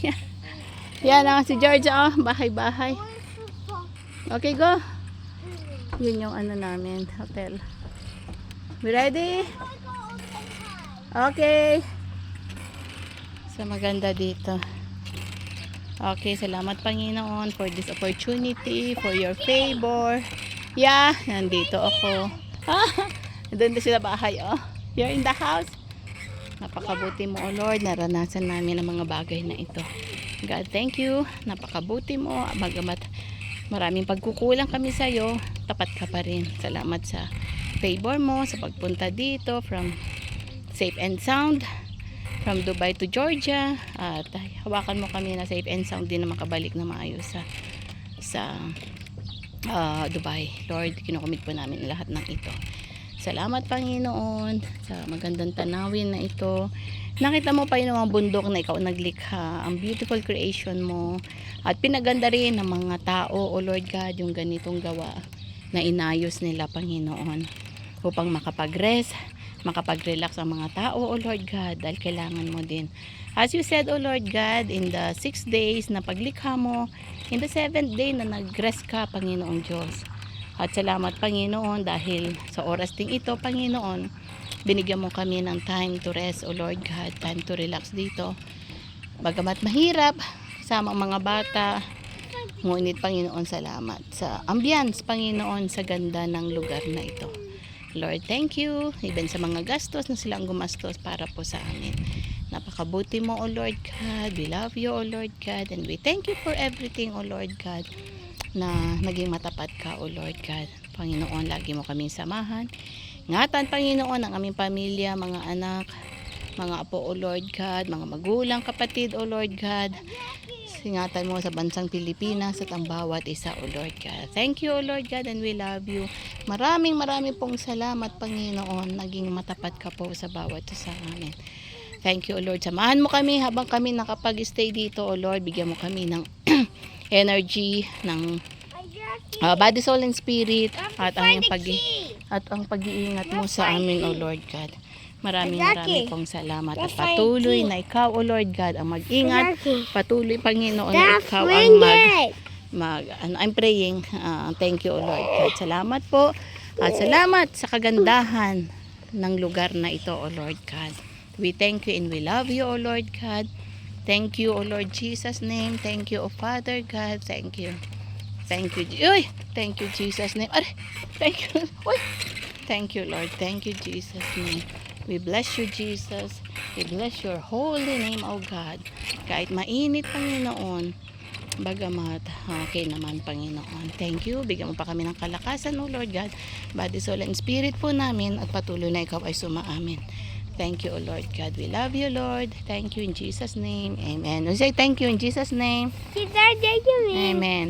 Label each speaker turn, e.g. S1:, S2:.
S1: Yan. Yan ang si Georgia, oh. Bahay-bahay. Okay, go. Yun yung ano namin, hotel. We ready? Okay. So, maganda dito. Okay, salamat Panginoon for this opportunity, for your favor. Yeah, nandito ako. Doon na sila bahay, oh. You're in the house. Napakabuti mo, oh Lord. Naranasan namin ang mga bagay na ito. God, thank you. Napakabuti mo. Bagamat maraming pagkukulang kami sa iyo, tapat ka pa rin. Salamat sa favor mo, sa pagpunta dito from safe and sound. From Dubai to Georgia, at hawakan mo kami na safe and sound din na makabalik na maayos sa Dubai. Lord, kinukumit po namin lahat ng ito. Salamat Panginoon sa magandang tanawin na ito. Nakita mo pa yung mga bundok na ikaw naglikha, ang beautiful creation mo, at pinaganda rin ng mga tao, O Lord God, yung ganitong gawa na inayos nila Panginoon upang makapag-rest, makapag-relax ang mga tao, O Lord God, dahil kailangan mo din. As you said, O Lord God, in the 6 days na paglikha mo, in the 7th day na nag-rest ka, Panginoong Diyos. At salamat, Panginoon, dahil sa oras ding ito, Panginoon, binigyan mo kami ng time to rest, O Lord God, time to relax dito. Bagamat mahirap, sama ang mga bata, ngunit, Panginoon, salamat sa ambience, Panginoon, sa ganda ng lugar na ito. Lord, thank you. Even sa mga gastos na silang gumastos para po sa amin. Napakabuti mo, O Lord God. We love you, O Lord God. And we thank you for everything, O Lord God, na naging matapat ka, O Lord God. Panginoon, lagi mo kaming samahan. Ingatan, Panginoon, ang aming pamilya, mga anak, mga apo, O Lord God, mga magulang, kapatid, O Lord God. Ingatan mo sa bansang Pilipinas at ang bawat isa, O Lord God. Thank you, O Lord God, and we love you. Maraming pong salamat, Panginoon. Naging matapat ka po sa bawat isa amin. Thank you, O Lord. Samahan mo kami habang kami nakapag-stay dito, O Lord. Bigyan mo kami ng energy, ng body, soul, and spirit, at ang pag-iingat mo sa amin, O Lord God. Maraming pong salamat at patuloy na ikaw, O Lord God, ang mag-ingat. Patuloy, Panginoon, na ikaw ang I'm praying. Thank you, O Lord God. Salamat po. At salamat sa kagandahan ng lugar na ito, O Lord God. We thank you and we love you, O Lord God. Thank you, O Lord Jesus' name. Thank you, O Father God. Thank you. Thank you. Uy! Thank you, Jesus' name. Thank you. Uy! Thank you, Lord. Thank you, Jesus' name. We bless you, Jesus. We bless your holy name, O God. Kahit mainit, Panginoon, bagamat okay naman, Panginoon. Thank you. Bigyan mo pa kami ng kalakasan, O Lord God. Body, soul, and spirit po namin, at patuloy na ikaw ay sumaamin. Thank you, O Lord God. We love you, Lord. Thank you in Jesus' name. Amen. We say thank you in Jesus' name.
S2: Amen.
S1: Amen.